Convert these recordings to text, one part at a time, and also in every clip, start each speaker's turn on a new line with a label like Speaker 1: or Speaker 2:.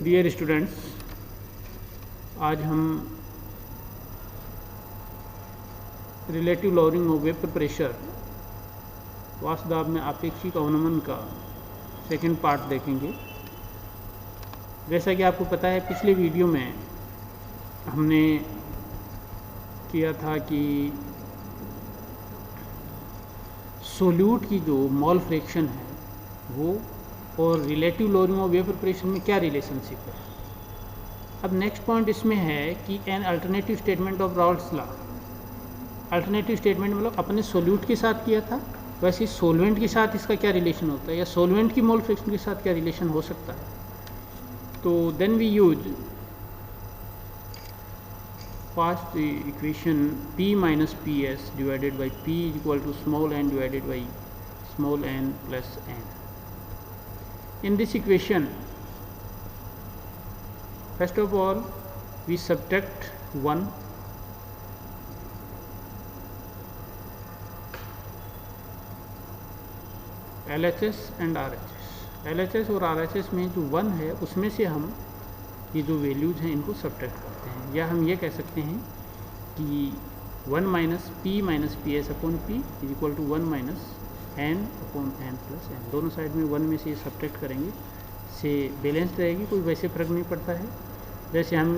Speaker 1: Dear students, आज हम relative lowering of vapour pressure वाष्प दाब में आपेक्षिक अवनमन का सेकंड पार्ट देखेंगे। जैसा कि आपको पता है, पिछले वीडियो में हमने किया था कि सोल्यूट की जो मोल फ्रैक्शन है वो और relative lowering of vapour pressure में क्या रिलेशनशिप है। अब नेक्स्ट पॉइंट इसमें है कि an alternative statement of Raoult's law. Alternative statement मतलब अपने सोल्यूट के साथ किया था, वैसे सोलवेंट के साथ इसका क्या रिलेशन होता है या सोलवेंट की मोल फ्रैक्शन के साथ क्या रिलेशन हो सकता है। तो then we use first equation P minus PS divided by P is equal to small n divided by small n plus n. In this equation, first of all we subtract 1 LHS and RHS। LHS और RHS में जो 1 है उसमें से हम ये जो values हैं इनको सब्ट्रैक्ट करते हैं, या हम ये कह सकते हैं कि 1 minus P minus PS upon P is equal to 1 minus n upon n plus n। दोनों साइड में 1 में से सब्ट्रैक्ट करेंगे से बैलेंस रहेगी, कोई वैसे फर्क नहीं पड़ता है। जैसे हम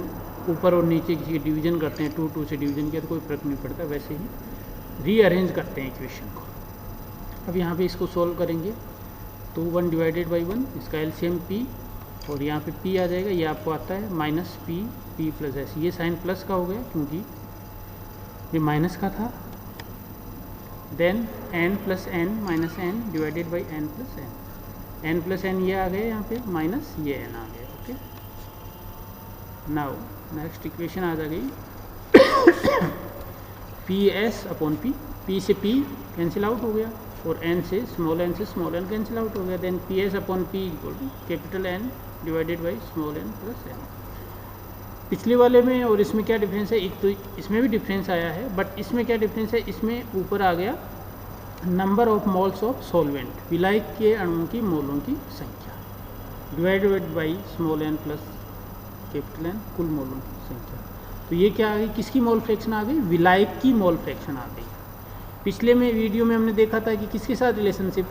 Speaker 1: ऊपर और नीचे किसी के डिवीजन करते हैं, 2 से डिवीजन किया तो कोई फर्क नहीं पड़ता, वैसे ही रीअरेंज करते हैं इक्वेशन को। अब यहाँ पे इसको सॉल्व करेंगे तो 1 डिवाइडेड बाई 1, इसका एलसीएम P और यहाँ पे P आ जाएगा, ये आपको आता है माइनस P प्लस S। ये साइन प्लस का हो गया क्योंकि ये माइनस का था। Then n plus n minus n divided by n plus n। n plus n ये आ गया यहाँ पे, माइनस ये n आ गया। ओके, नाउ नेक्स्ट इक्वेशन आ गई PS अपॉन P से P कैंसिल आउट हो गया और n से स्मॉल n कैंसिल आउट हो गया। Then PS upon P equal to capital N divided by small n plus n। पिछले वाले में और इसमें क्या डिफरेंस है, एक तो इसमें भी डिफरेंस आया है, बट इसमें क्या डिफरेंस है, इसमें ऊपर आ गया number of moles of solvent, विलायक के अणुओं की मोलों की संख्या, divided by small n plus capital N, कुल मोलों की संख्या। तो ये क्या आ गई, किसकी मोल फ्रैक्शन आ गई, विलायक की मोल फ्रैक्शन आ गई। पिछले में वीडियो में हमने देखा था कि किसके साथ रिलेशनशिप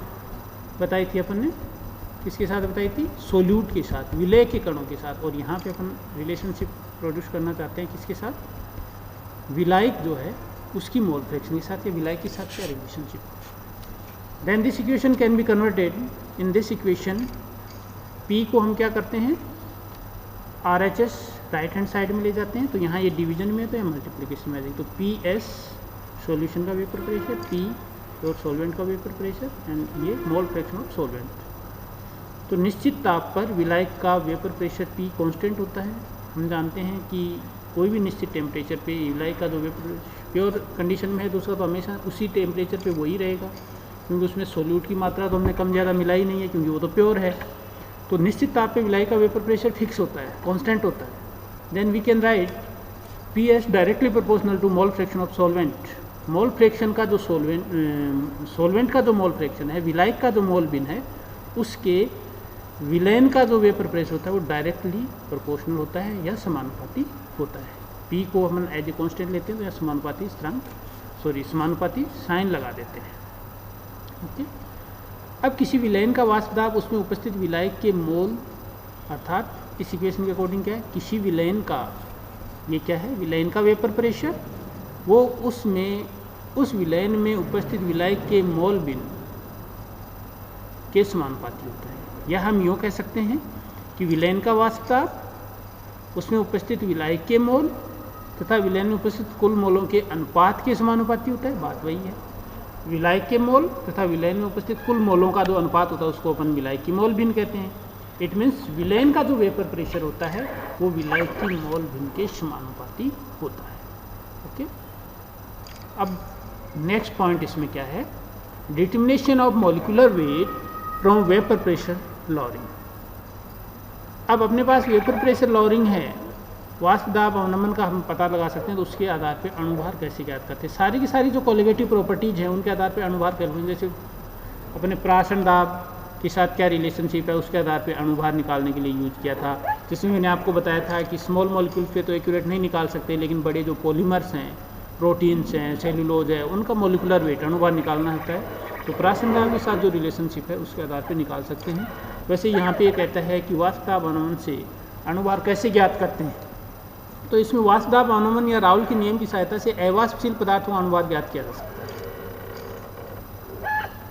Speaker 1: बताई थी अपन ने, किसके साथ बताई थी, सोल्यूट के साथ, विलय के कणों के साथ। और यहाँ पे अपन रिलेशनशिप प्रोड्यूस करना चाहते हैं किसके साथ, विलायक जो है उसकी मोल फ्रैक्शन के साथ, या विलायक के साथ क्या relationship. Then this equation can be converted in this equation. P को हम क्या करते हैं, RHS राइट हैंड साइड में ले जाते हैं, तो यहाँ ये डिवीजन में तो या मल्टीप्लिकेशन में आ जाएगी। तो PS सॉल्यूशन का वेपर प्रेशर, P और सॉल्वेंट का वेपर प्रेशर, एंड ये मोल फ्रैक्शन ऑफ सॉल्वेंट। तो निश्चित ताप पर विलायक का वेपर प्रेशर P कांस्टेंट होता है। हम जानते हैं कि कोई भी निश्चित टेम्परेचर पे विलायक का जो वेपर प्योर कंडीशन में है तो उसका तो हमेशा उसी टेम्परेचर पे वही रहेगा, क्योंकि उसमें सोल्यूट की मात्रा तो हमने कम ज़्यादा मिला ही नहीं है, क्योंकि वो तो प्योर है। तो निश्चित ताप पे विलायक का वेपर प्रेशर फिक्स होता है, कांस्टेंट होता है। Then we can write PS directly proportional to mole fraction of solvent. Mole fraction का जो सॉल्वेंट का जो मोल फ्रैक्शन है, विलायक का जो मोल बिन है, उसके विलयन का जो वेपर प्रेशर होता है वो डायरेक्टली प्रोपोर्शनल होता है या समानुपाती होता है। P को हम एज ए कांस्टेंट लेते हैं तो या समानुपाती स्थिरांक, समानुपाती साइन लगा देते हैं। ओके, अब किसी विलयन का वाष्प दाब उसमें उपस्थित विलायक के मोल, अर्थात इस इक्वेशन के अकॉर्डिंग क्या है, किसी विलयन का, ये क्या है, विलयन का वेपर प्रेशर, वो उसमें उस विलयन में उपस्थित विलायक के मोल बिन के समानुपाती होता है। या हम यूँ कह सकते हैं कि विलयन का वाष्प दाब उसमें उपस्थित विलायक के मोल तथा विलयन में उपस्थित कुल मोलों के अनुपात के समानुपाती होता है। बात वही है, विलायक के मोल तथा विलयन में उपस्थित कुल मोलों का जो अनुपात होता है उसको अपन विलायक की मोल भिन्न कहते हैं। इट मीन्स विलयन का जो वेपर प्रेशर होता है वो विलायक की मोल भिन्न के समानुपाती होता है। ओके, अब नेक्स्ट पॉइंट इसमें क्या है, determination of molecular weight from vapour pressure lowering. अब अपने पास वेपर प्रेशर लॉरिंग है, वाष्प दाब अवनमन का हम पता लगा सकते हैं, तो उसके आधार पे अणुभार कैसे ज्ञात करते हैं। सारी की सारी जो कोलिगेटिव प्रॉपर्टीज हैं उनके आधार पे अणुभार कर लेंगे। जैसे अपने प्राशन दाब के साथ क्या रिलेशनशिप है उसके आधार पे अणुभार निकालने के लिए यूज किया था। जिसमें मैंने आपको बताया था कि स्मॉल मॉलिक्यूल पे तो एक्यूरेट नहीं निकाल सकते, लेकिन बड़े जो पॉलीमर्स हैं, प्रोटीन्स हैं, सेल्यूलोज है, उनका मॉलिक्यूलर वेट अणुभार निकालना होता है तो प्राशन दाब के साथ जो रिलेशनशिप है उसके आधार पर निकाल सकते हैं। वैसे यहाँ पे ये कहता है कि वाष्प दाब अनुमान से अणुभार कैसे ज्ञात करते हैं, तो इसमें वाष्प दाब अनुमान या राउल के नियम की सहायता से अवाष्पशील पदार्थों का अणुभार ज्ञात किया जा सकता है।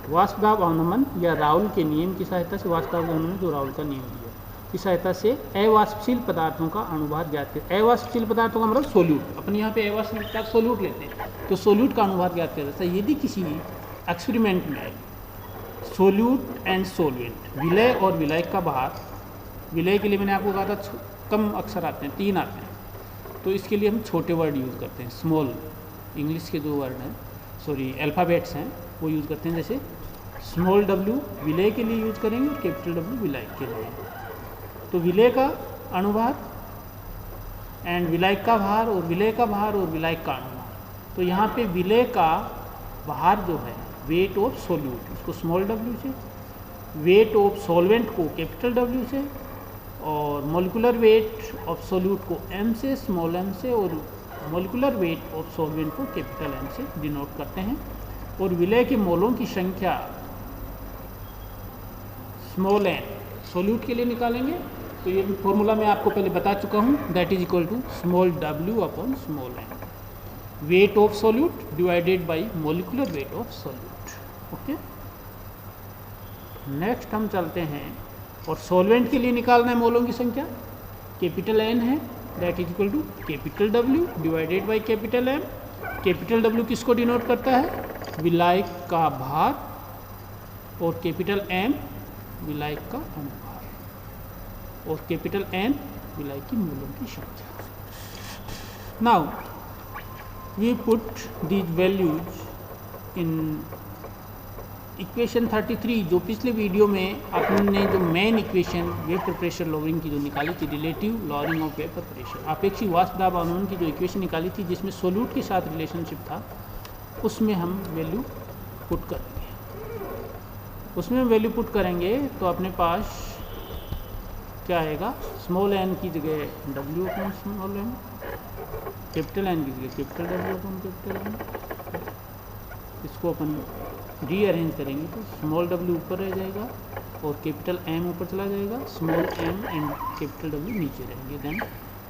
Speaker 1: वाष्प दाब अनुमान या राउल के नियम की सहायता से, वाष्प दाब अनुमान जो राउल का नियम दिया की सहायता से अवाष्पशील पदार्थों का अणुभार ज्ञात किया। अवाष्पशील पदार्थों का मतलब सोल्यूट, अपन यहाँ पे अवाष्पशील पदार्थ सोल्यूट लेते हैं, तो सोल्यूट का अणुभार ज्ञात किया जाता है। यदि किसी एक्सपेरिमेंट में सोल्यूट एंड सोलवेंट, विलय और विलायक का भार, विलय के लिए मैंने आपको कहा था कम अक्षर आते हैं, 3 आते हैं, तो इसके लिए हम छोटे वर्ड यूज़ करते हैं, स्मॉल, इंग्लिश के जो वर्ड हैं, सॉरी अल्फ़ाबेट्स हैं वो यूज़ करते हैं। जैसे स्मॉल w विलय के लिए यूज़ करेंगे और कैपिटल W विलायक के लिए। तो विलय का अणुभार एंड विलायक का भार, और विलय का भार और विलायक का अणुभार। तो यहाँ पे विलय का भार जो है वेट ऑफ सोल्यूट, उसको स्मॉल w से, वेट ऑफ सॉल्वेंट को कैपिटल W से, और मोलिकुलर वेट ऑफ सोल्यूट को m से, स्मॉल m से, और मोलिकुलर वेट ऑफ सॉल्वेंट को कैपिटल M से डिनोट करते हैं। और विलय के मोलों की संख्या स्मॉल n सोल्यूट के लिए निकालेंगे, तो ये फॉर्मूला मैं आपको पहले बता चुका हूँ, that is equal to small w upon small n, weight of solute divided by molecular weight of solute. Okay, next हम चलते हैं और सॉल्वेंट के लिए निकालना है मोलों की संख्या, कैपिटल N है, that is equal to capital W divided by capital M। Capital W किसको डिनोट करता है, विलायक का भार, और कैपिटल M विलायक का अणुभार, और कैपिटल N विलायक की मोलों की संख्या। Now we put these values in equation 33, जो पिछले वीडियो में आपने जो main equation vapour pressure lowering की जो निकाली थी, relative lowering of vapour pressure, अपेक्षित वाष्प दाब अनुमान की जो इक्वेशन निकाली थी जिसमें सोल्यूट के साथ रिलेशनशिप था, उसमें हम वैल्यू पुट करेंगे। उसमें हम वैल्यू पुट करेंगे तो अपने पास क्या आएगा, स्मॉल n की जगह w upon small n, capital N की जगह capital W upon capital N। इसको अपन रीअरेंज करेंगे तो स्मॉल w ऊपर रह जाएगा और कैपिटल M ऊपर चला जाएगा, small m and capital W नीचे रहेंगे। Then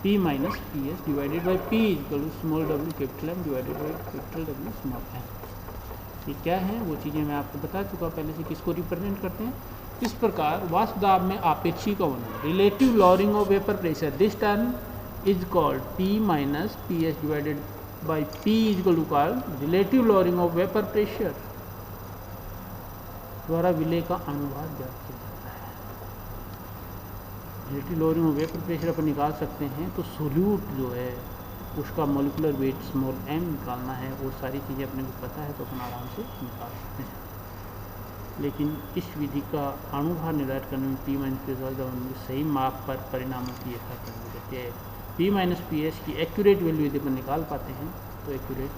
Speaker 1: p minus P S divided by p equal to small w capital M divided by capital W small m। ये क्या है वो चीज़ें मैं आपको बता चुका पहले से, किसको रिप्रेजेंट करते हैं। इस प्रकार वाष्प दाब में आपेक्षिक अवनमन, relative lowering of vapour pressure, this term is called p minus P S divided by p is equal to called relative lowering of vapour pressure द्वारा विलय का अणुभार ज्ञात किया जाता है। Relative lowering of vapour pressure अपन निकाल सकते हैं, तो सोल्यूट जो है उसका मोलिकुलर वेट स्मॉल m निकालना है, वो सारी चीज़ें अपने को पता है तो अपन आराम से निकाल सकते हैं। लेकिन इस विधि का अणुभार निर्धारित करने में p माइनस पी एस सही माप पर परिणामों की यथा करनी रहती है। p माइनस पी एस की एक्यूरेट वैल्यू यदि अपन निकाल पाते हैं तो एक्यूरेट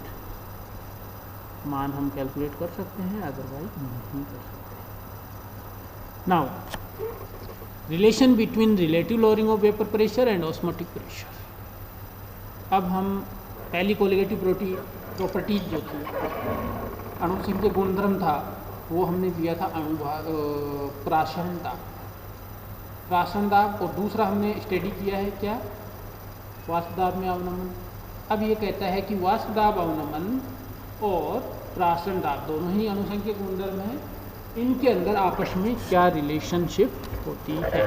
Speaker 1: मान हम कैलकुलेट कर सकते हैं, अदरवाइज नहीं कर सकते। Now relation between relative lowering of vapour pressure and osmotic pressure. अब हम पहली कोलिगेटिव प्रॉपर्टीज जो थी, अणुसंख्यक गुणधर्म था, वो हमने दिया था अणुभार प्राशन दाब, और दूसरा हमने स्टडी किया है क्या, वाष्प दाब में अवनमन। अब ये कहता है कि वाष्प दाब अवनमन और प्राशन दाब दोनों ही अणुसंख्यक गुणधर्म हैं, इनके अंदर आपस में क्या रिलेशनशिप होती है।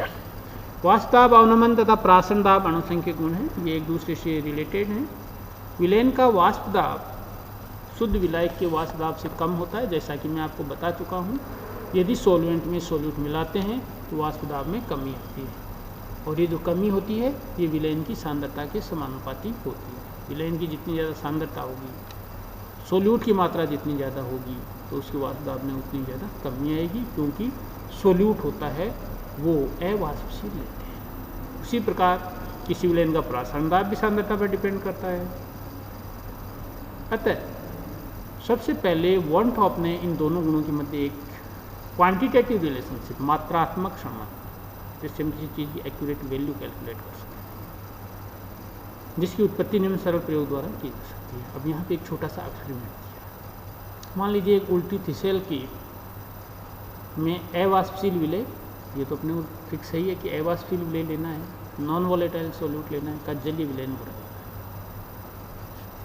Speaker 1: वाष्प दाब अवनमन तथा प्राशन दाब अणुसंख्यक गुण हैं, ये एक दूसरे से रिलेटेड हैं। विलयन का वाष्प दाब शुद्ध विलायक के वाष्प दाब से कम होता है, जैसा कि मैं आपको बता चुका हूँ। यदि सॉल्वेंट में सोल्यूट मिलाते हैं तो वाष्प दाब में कमी आती है, और ये जो कमी होती है ये विलयन की सांद्रता के समानुपाती होती है। विलयन की जितनी ज़्यादा सांद्रता होगी, सोल्यूट की मात्रा जितनी ज़्यादा होगी, तो उसके वाष्प दाब में उतनी ज़्यादा कमी आएगी, क्योंकि सोल्यूट होता है वो अवाष्पशील लेते हैं। उसी प्रकार किसी विलयन का प्राशन दाब भी सांद्रता पर डिपेंड करता है। अतः सबसे पहले वॉन टॉप ने इन दोनों गुणों के मध्य एक क्वांटिटेटिव रिलेशनशिप, मात्रात्मक संबंध जिससे हम किसी चीज़ की एक्यूरेट वैल्यू कैलकुलेट कर सकते हैं, जिसकी उत्पत्ति निम्न सरल प्रयोग द्वारा की जा सकती है। अब यहाँ पे एक छोटा सा एक्सपेरिमेंट किया। मान लीजिए एक उल्टी थिसेल की में अवाष्पशील विलय, ये तो अपने को फिक्स ही है कि अवाष्पशील विलय लेना है, नॉन वॉलेटाइल सॉल्यूट लेना है, का जलीय विलयन हो रहा है।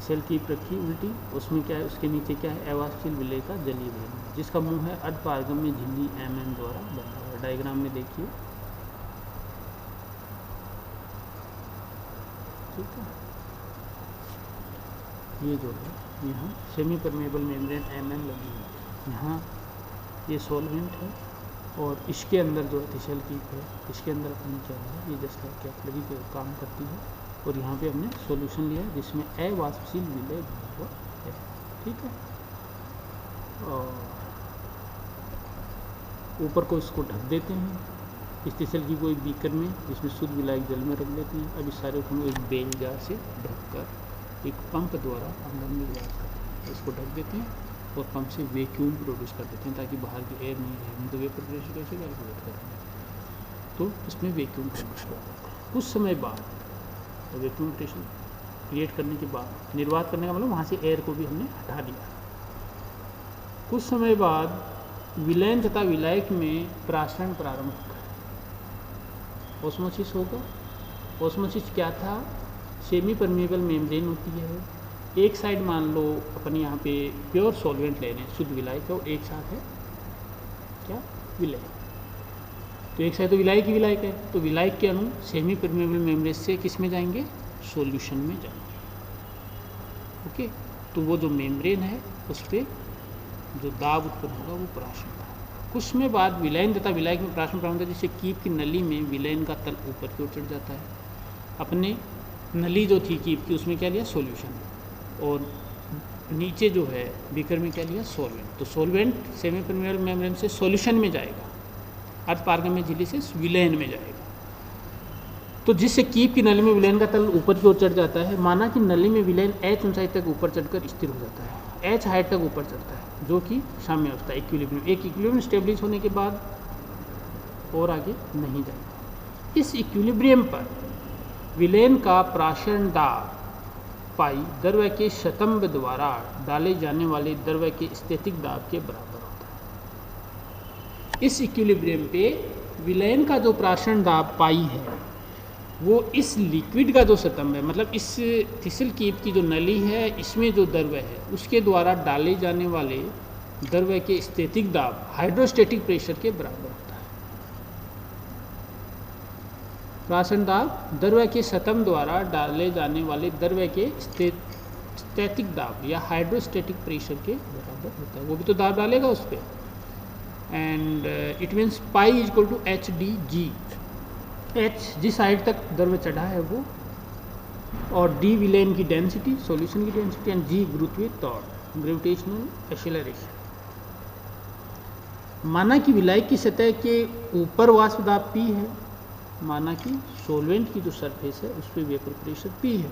Speaker 1: सेल की रखी उल्टी, उसमें क्या है, उसके नीचे क्या है, अवाष्पशील विलय का जलीय विलयन, जिसका मुंह है अर्धपारगम्य झिल्ली MM द्वारा बना हुआ। डायग्राम में देखिए, ठीक है। ये जो है यहाँ सेमी परमेबल मेम्ब्रेन MM लगी है, यहाँ ये सॉल्वेंट है और इसके अंदर जो थिसेल की है, इसके अंदर अपने क्या है, ये जस्ट लाइक कैपिलरी के काम करती है और यहाँ पे हमने सॉल्यूशन लिया जिसमें अवाष्पशील विलय बना हुआ है, ठीक है। और ऊपर को इसको ढक देते हैं इस थिसेल की कोई बीकर में, जिसमें शुद्ध विलायक जल में रख देते हैं। अब इस सारे को एक बेल जार से ढककर एक पंप द्वारा अंदर में ले जाते हैं, इसको ढक देते हैं और पंप से वैक्यूम प्रोड्यूस कर देते हैं ताकि बाहर की एयर नहीं रहे। तो वेपर प्रेशर कैसे कैलकुलेट करेंगे, तो इसमें वैक्यूम प्रोड्यूस कर देते हैं। कुछ समय बाद वैक्यूम प्रेशर क्रिएट करने के बाद निर्वात करने का मतलब वहाँ से एयर को भी हमने हटा दिया। कुछ समय बाद विलयन तथा विलायक में प्रासरण प्रारंभ होता है, ऑस्मोसिस होगा। ऑस्मोसिस क्या था, सेमी परमेबल मेम्ब्रेन होती है, एक साइड मान लो अपन यहाँ पे प्योर सॉल्वेंट ले रहे हैं, शुद्ध विलायक, और एक साथ है क्या, विलायक। तो एक साइड तो विलायक ही विलायक है, तो विलायक के अणु सेमी परमेबल मेम्ब्रेन से किस में जाएंगे, सॉल्यूशन में जाएंगे। ओके, तो वो जो मेम्ब्रेन है उस पर जो दाब उत्पन्न होगा वो प्राशन दाब। कुछ समय बाद विलयन तथा विलायक में प्राशन प्रारंभ होता है, जिससे कीप की नली में विलयन का तल ऊपर की ओर चढ़ जाता है। अपने नली जो थी कीप की, उसमें क्या लिया, सॉल्यूशन, और नीचे जो है बीकर में क्या लिया, सॉल्वेंट। तो सॉल्वेंट सेमी परमेबल मेम्ब्रेन से सॉल्यूशन में जाएगा, अर्धपारगम्य झिल्ली से विलयन में जाएगा। तो जिससे कीप की नली में विलयन का तल ऊपर की ओर चढ़ जाता है। माना कि नली में विलयन H ऊंचाई तक ऊपर चढ़कर स्थिर हो जाता है, H हाइट तक ऊपर चढ़ता है, जो कि साम्य अवस्था, इक्विलिब्रियम। एक इक्विलिब्रियम स्टेबलिश होने के बाद और आगे नहीं जाएगा। इस इक्विलिब्रियम पर विलयन का प्राशन दाब पाई द्रव्य के शतंब द्वारा डाले जाने वाले द्रव्य के स्थैतिक दाब के बराबर होता है। इस इक्विलिब्रियम पे विलयन का जो प्राशन दाब पाई है वो इस लिक्विड का जो शतंब है, मतलब इस थिसेल कीप की जो नली है, इसमें जो द्रव्य है उसके द्वारा डाले जाने वाले द्रव्य के स्थैतिक दाब हाइड्रोस्टैटिक प्रेशर के बराबर होता है। प्राशन दाब द्रव्य के शतंब द्वारा डाले जाने वाले द्रव्य के स्थैतिक दाब या हाइड्रोस्टैटिक प्रेशर के बराबर होता है। वो भी तो दाब डालेगा उस पर, and it means pi is equal to HdG। H जिस हाइट तक द्रव्य चढ़ा है वो, और D विलयन की डेंसिटी, सॉल्यूशन की डेंसिटी, एंड G गुरुत्वीय त्वरण, ग्रेविटेशनल एक्सेलरेशन। माना कि विलायक की सतह के ऊपर वाष्प दाब P है, माना कि सॉल्वेंट की जो सरफेस है उस पर वेपर प्रेशर P है,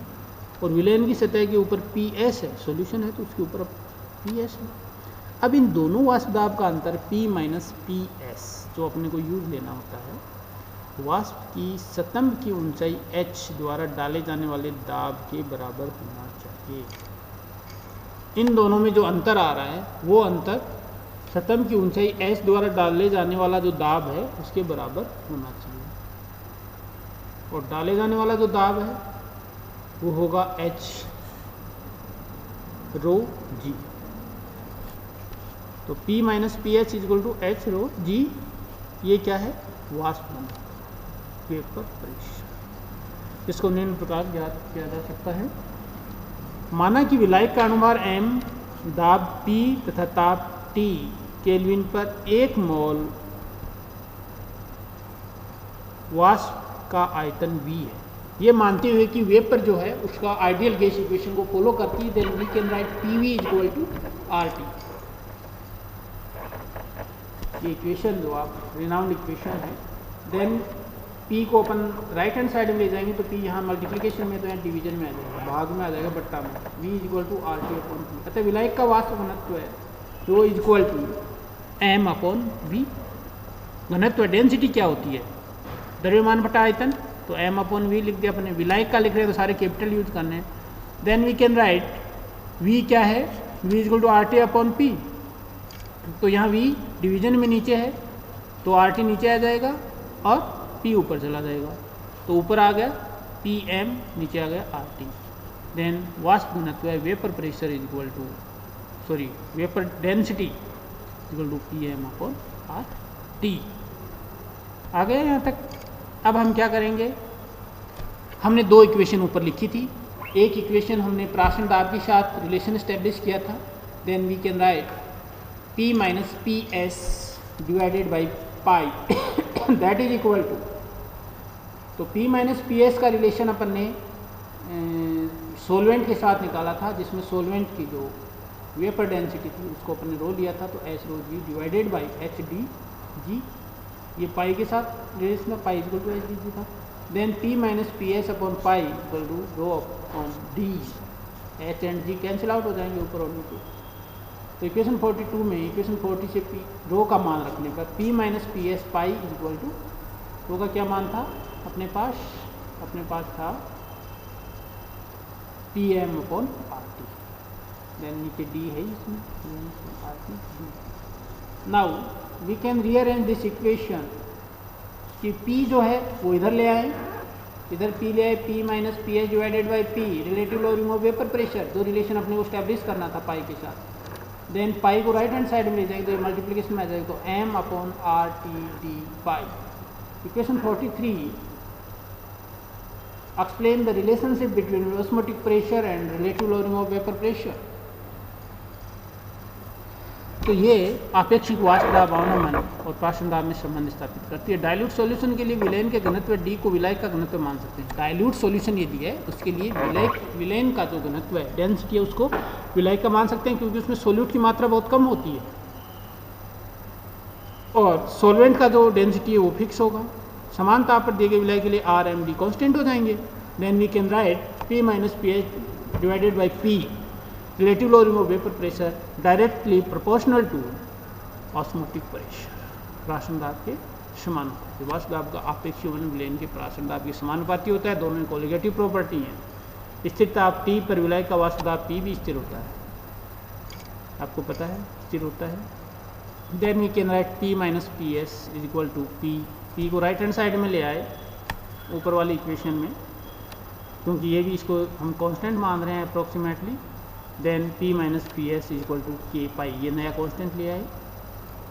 Speaker 1: और विलयन की सतह के ऊपर PS है, सॉल्यूशन है तो उसके ऊपर PS है। अब इन दोनों वाष्प दाब का अंतर P माइनस PS जो अपने को यूज लेना होता है, वाष्प की शतंब की ऊंचाई H द्वारा डाले जाने वाले दाब के बराबर होना चाहिए। इन दोनों में जो अंतर आ रहा है वो अंतर शतंब की ऊंचाई H द्वारा डाले जाने वाला जो दाब है उसके बराबर होना चाहिए, और डाले जाने वाला जो दाब है वो होगा H रो G। तो P minus PS is equal to H rho G। ये क्या है, वाष्प बना वेपर प्रेशर। इसको निम्न प्रकार ज्ञात किया जा सकता है। माना कि विलायक का अनुभार M, दाब P तथा ताप T केल्विन पर 1 मोल वाष्प का आयतन V है। ये मानते हुए कि वेपर जो है उसका आइडियल गैस इक्वेशन को फॉलो करती है, then we can write PV is equal to RT। ये इक्वेशन जो आप रिनाउंड इक्वेशन है, देन P को अपन राइट हैंड साइड में ले जाएंगे तो P यहाँ मल्टीप्लिकेशन में तो यहाँ डिवीजन में आ जाएगा, भाग में आ जाएगा, बट्टा में। V is equal to RT upon P। अतः विलायक का वाष्प घनत्व है जो is equal to M upon V। घनत्व डेंसिटी क्या होती है, द्रव्यमान बटा आयतन, तो m अपॉन v लिख दिया अपने, विलायक का लिख रहे हैं तो सारे कैपिटल यूज करने हैं। Then we can write v क्या है, v equal to R T upon P, तो यहाँ v डिवीजन में नीचे है तो आर टी नीचे आ जाएगा और p ऊपर चला जाएगा, तो ऊपर आ गया pm, नीचे आ गया आर टी। देन वाष्प घनत्व है vapour pressure is equal to, sorry vapour density equal to pm upon R T. आ गया यहाँ तक। अब हम क्या करेंगे, हमने दो इक्वेशन ऊपर लिखी थी, एक इक्वेशन हमने प्राशन दाब के साथ रिलेशन स्टेब्लिश किया था। Then we can write P minus P S divided by pi that is equal to, तो P माइनस पी एस का रिलेशन अपन ने सोलवेंट के साथ निकाला था, जिसमें सोलवेंट की जो वेपर डेंसिटी थी उसको अपन ने रो लिया था, तो S rho G divided by H D G, ये पाई के साथ रिलेशन में pi equal to H D G था। Then P minus P S upon pi equal to rho upon D, H and G cancel out हो जाएंगे ऊपर और नीचे। तो इक्वेशन 42 में इक्वेशन 40 से P रो का मान रखने पर P minus P S pi equal to, rho का क्या मान था अपने पास था P M upon R T, then नीचे डी है इसमें R T. Now we can rearrange this equation कि P जो है वो इधर ले आए, इधर P ले आए, P minus P H divided by P relative lowering of vapour pressure, जो रिलेशन अपने को स्टैब्लिश करना था पाई के साथ। देन पाई को राइट हैंड साइड में ले जाएंगे तो मल्टीप्लिकेशन में आ जाएगा, तो m upon R T D pi. Equation 43 explain the relationship between osmotic pressure and relative lowering of vapour pressure. तो ये आपेक्षिक वाष्प दाब अवनमन और प्राशन दाब में संबंध स्थापित करती है। डाइल्यूट सॉल्यूशन के लिए विलयन के घनत्व d को विलायक का घनत्व मान सकते हैं। डाइल्यूट सॉल्यूशन यदि है उसके लिए विलयन का जो घनत्व है, डेंसिटी है, उसको विलायक का मान सकते हैं, क्योंकि उसमें सोल्यूट की मात्रा बहुत कम होती है और सॉल्वेंट का जो डेंसिटी है वो फिक्स होगा। समान ताप पर दिए गए विलायक के लिए आर एम डी कॉन्स्टेंट हो जाएंगे। Then we can write P minus P H divided by P relative lowering of vapour pressure directly proportional to osmotic pressure, प्राशन दाब के समानुपाती। वाष्प दाब का आपेक्षिक वलन विलयन के प्राशन दाब के समानुपाती होता है, दोनों में कोलिगेटिव प्रॉपर्टी है। स्थिर ताप T पर विलायक का वाष्प दाब P भी स्थिर होता है, आपको पता है स्थिर होता है। Then we can write P minus P S is equal to P को राइट हैंड साइड में ले आए ऊपर वाली इक्वेशन में, क्योंकि ये भी इसको हम कांस्टेंट मान रहे हैं approximately. Then P minus P S is equal to K pi, ये नया कांस्टेंट ले आए,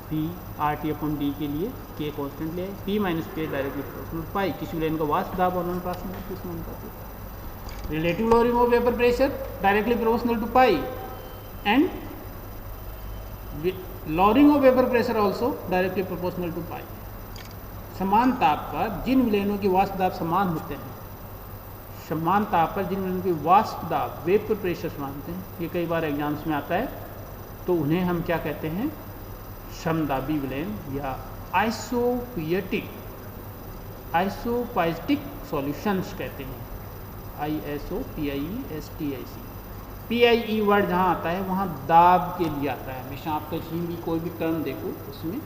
Speaker 1: P R T upon D के लिए K कांस्टेंट ले आए, P minus P S directly proportional pi, किसी विलयन का वाष्प दाब और नॉन प्राशन दाब किस मान का, relative lowering of vapour pressure directly proportional to pi and lowering of vapour pressure also directly proportional to pi. समान ताप पर जिन विलयनों के वाष्प दाब समान होते हैं, समान ताप पर जिन विलयनों के वाष्प दाब वेपर प्रेशर समान होते हैं, ये कई बार एग्जाम्स में आता है, तो उन्हें हम क्या कहते हैं, समदाबी विलयन या आइसोपाइस्टिक सॉल्यूशंस कहते हैं। ISOPIESTIC, PIE वर्ड जहाँ आता है वहाँ दाब के लिए आता है, हमेशा आप कहीं भी कोई भी टर्म देखो उसमें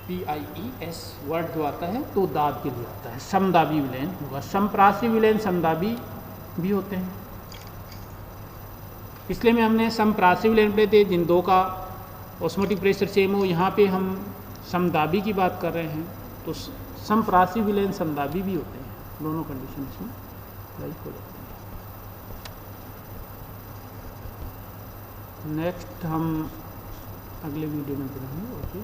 Speaker 1: PIES वर्ड जो आता है तो दाब के लिए आता है। समदाबी विलयन होगा, समप्रासी विलयन समदाबी भी होते हैं, इसलिए में हमने समप्रासी विलयन पे थे जिन दो का ऑस्मोटिक प्रेशर सेम हो। यहाँ पे हम समदाबी की बात कर रहे हैं, तो समप्रासी विलयन समदाबी भी होते हैं, दोनों कंडीशन में राइट हो जाते हैं। नेक्स्ट हम अगले वीडियो में करेंगे। ओके।